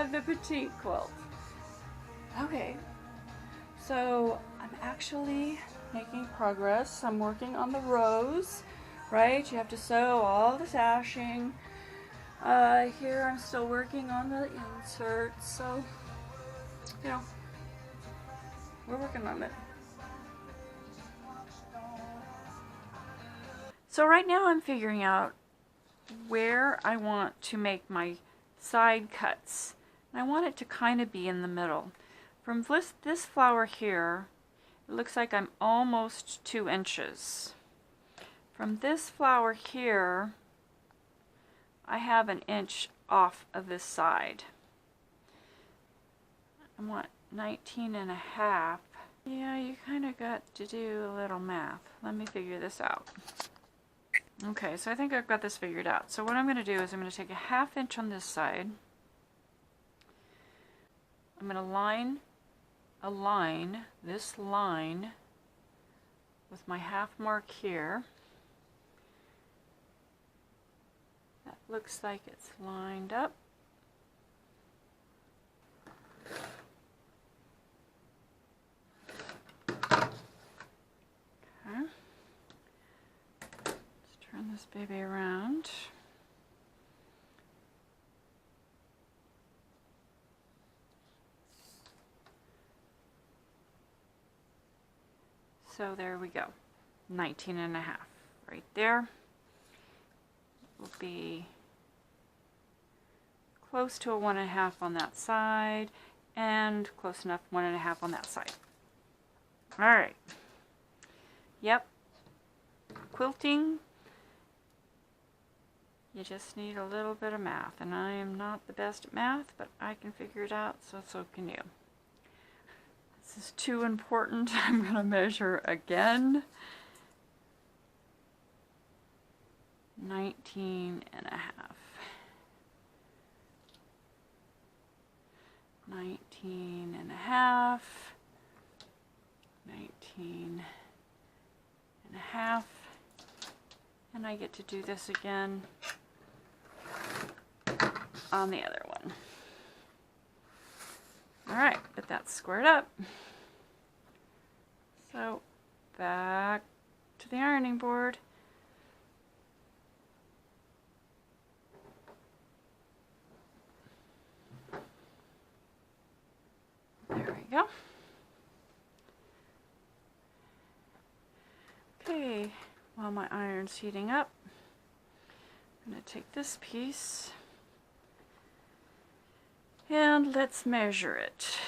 the Batik quilt. Okay, so I'm actually making progress. I'm working on the rows, right? You have to sew all the sashing. Here I'm still working on the inserts, so, you know, we're working on it. So right now I'm figuring out where I want to make my side cuts. And I want it to kind of be in the middle. From this flower here, it looks like I'm almost 2 inches. From this flower here, I have 1 inch off of this side. I want 19.5. Yeah, you kind of got to do a little math. Let me figure this out. Okay, so I think I've got this figured out. So what I'm going to do is I'm going to take a 1/2 inch on this side. I'm going to align this line with my 1/2 mark here. That looks like it's lined up. Okay. Turn this baby around. So there we go. 19.5 right there. Will be close to a 1.5 on that side and close enough 1.5 on that side. All right. Yep. Quilting, you just need a little bit of math, and I am not the best at math, but I can figure it out, so can you. This is too important. I'm going to measure again. 19.5. 19.5. 19.5. And I get to do this again on the other one. Alright, but that's squared up. So back to the ironing board. There we go. Okay, while my iron's heating up, I'm going to take this piece and let's measure it.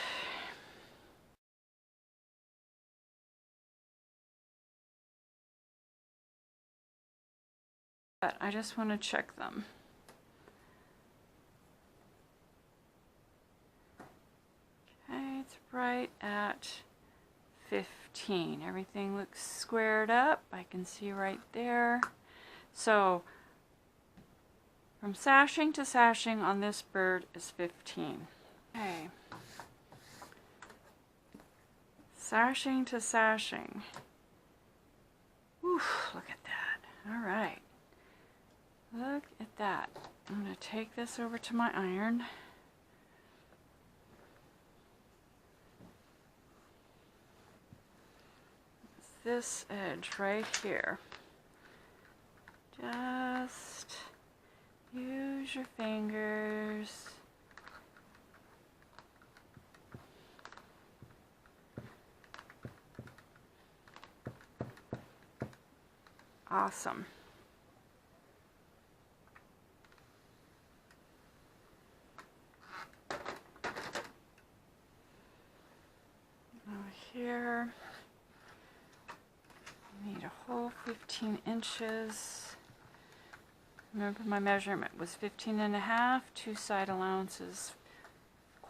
But I just want to check them. Okay, it's right at 15. Everything looks squared up. I can see right there. So from sashing to sashing on this bird is 15. Okay. Sashing to sashing. Whew, look at that. All right. Look at that. I'm going to take this over to my iron. It's this edge right here. Just use your fingers. Awesome. Over here, I need a whole 15 inches. Remember my measurement was 15.5, 2 side allowances,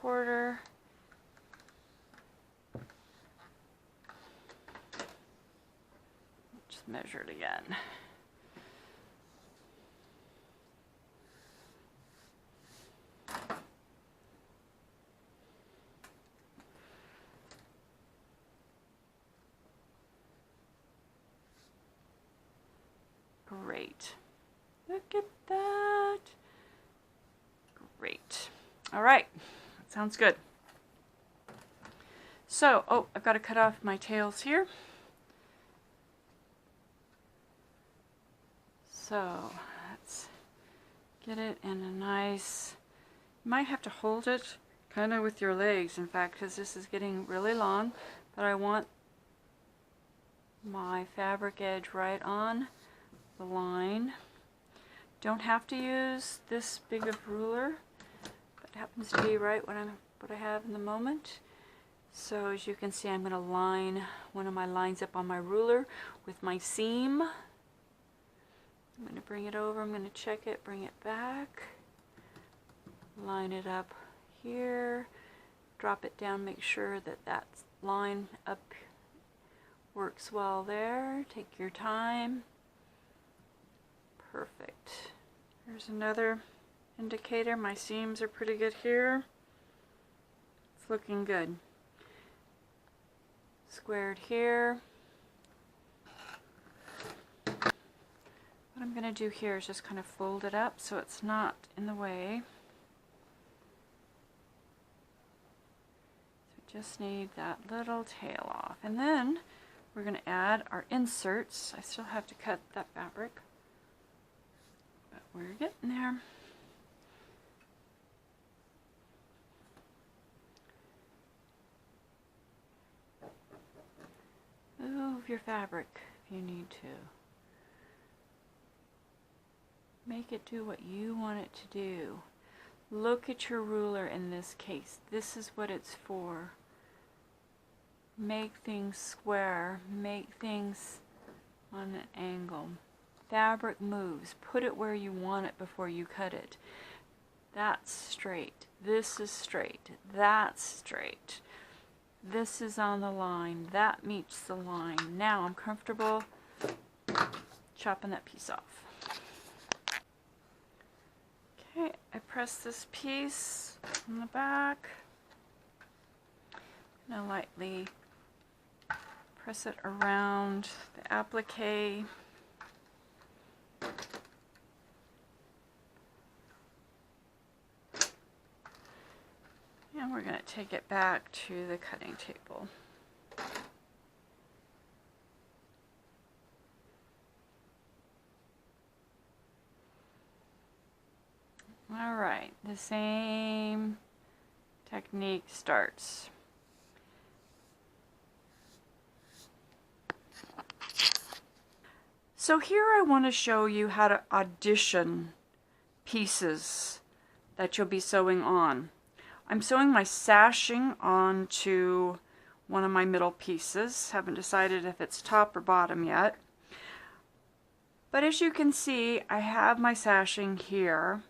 1/4. Just measure it again. Great. Look at that. Great. All right. Sounds good. So, oh, I've got to cut off my tails here. So, let's get it in a nice, you might have to hold it kind of with your legs, in fact, because this is getting really long, but I want my fabric edge right on the line. Don't have to use this big of ruler, but it happens to be right what I have in the moment. So as you can see, I'm going to line one of my lines up on my ruler with my seam. I'm going to bring it over, I'm going to check it, bring it back, line it up here, drop it down, make sure that that line up works well there. Take your time. Perfect. Here's another indicator. My seams are pretty good here. It's looking good. Squared here. What I'm going to do here is just kind of fold it up so it's not in the way. So we just need that little tail off. And then we're going to add our inserts. I still have to cut that fabric, but we're getting there. Move your fabric if you need to. Make it do what you want it to do. Look at your ruler in this case. This is what it's for. Make things square. Make things on an angle. Fabric moves. Put it where you want it before you cut it. That's straight. This is straight. That's straight. This is on the line. That meets the line. Now I'm comfortable chopping that piece off. Okay, I press this piece on the back. And I lightly press it around the applique. And we're going to take it back to the cutting table. All right, the same technique starts. So here I want to show you how to audition pieces that you'll be sewing on. I'm sewing my sashing onto one of my middle pieces. Haven't decided if it's top or bottom yet. But as you can see, I have my sashing here.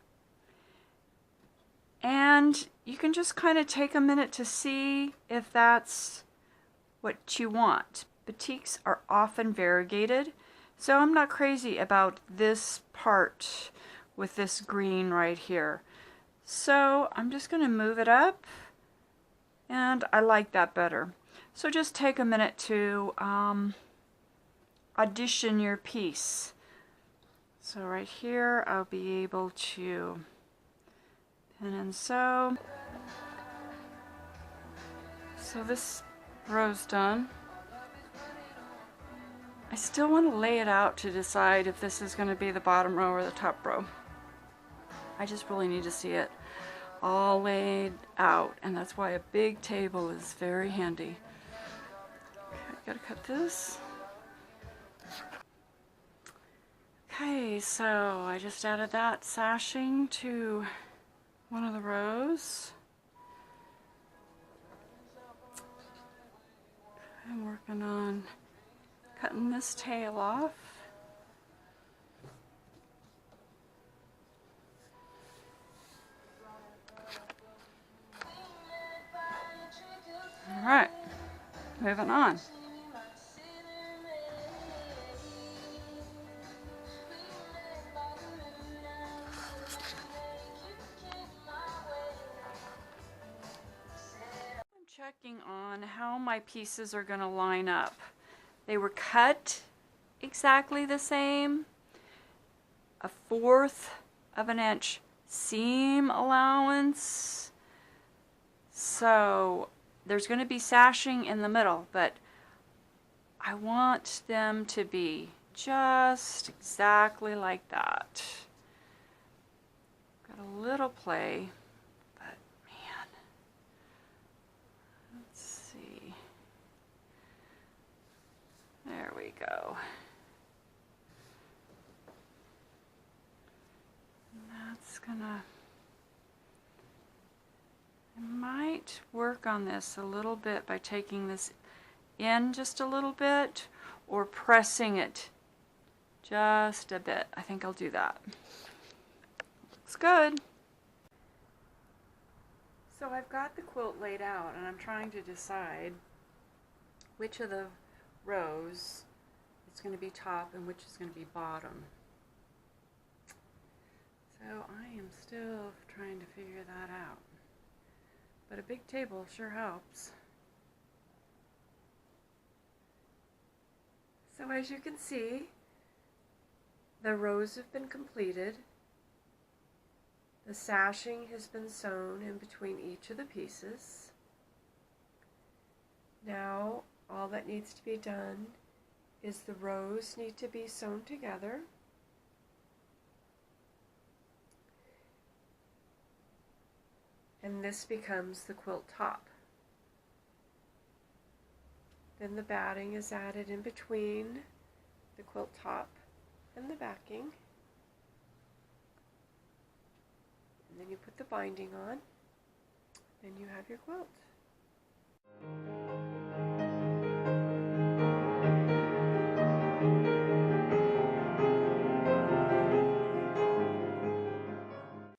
And you can just kind of take a minute to see if that's what you want. Batiks are often variegated, so I'm not crazy about this part with this green right here. So I'm just going to move it up, and I like that better. So just take a minute to audition your piece. So right here I'll be able to pin and sew. So this row's done. I still want to lay it out to decide if this is going to be the bottom row or the top row. I just really need to see it all laid out, and that's why a big table is very handy. Okay, gotta cut this. Okay, so I just added that sashing to one of the rows. I'm working on cutting this tail off. All right, moving on. I'm checking on how my pieces are going to line up. They were cut exactly the same. 1/4 of an inch seam allowance. So there's going to be sashing in the middle, but I want them to be just exactly like that. Got a little play, but man, let's see. There we go. And that's gonna, I might work on this a little bit by taking this in just a little bit or pressing it just a bit. I think I'll do that. Looks good. So I've got the quilt laid out and I'm trying to decide which of the rows is going to be top and which is going to be bottom. So I am still trying to figure that out. But a big table sure helps. So as you can see, the rows have been completed. The sashing has been sewn in between each of the pieces. Now all that needs to be done is the rows need to be sewn together. And this becomes the quilt top. Then the batting is added in between the quilt top and the backing. And then you put the binding on, and you have your quilt.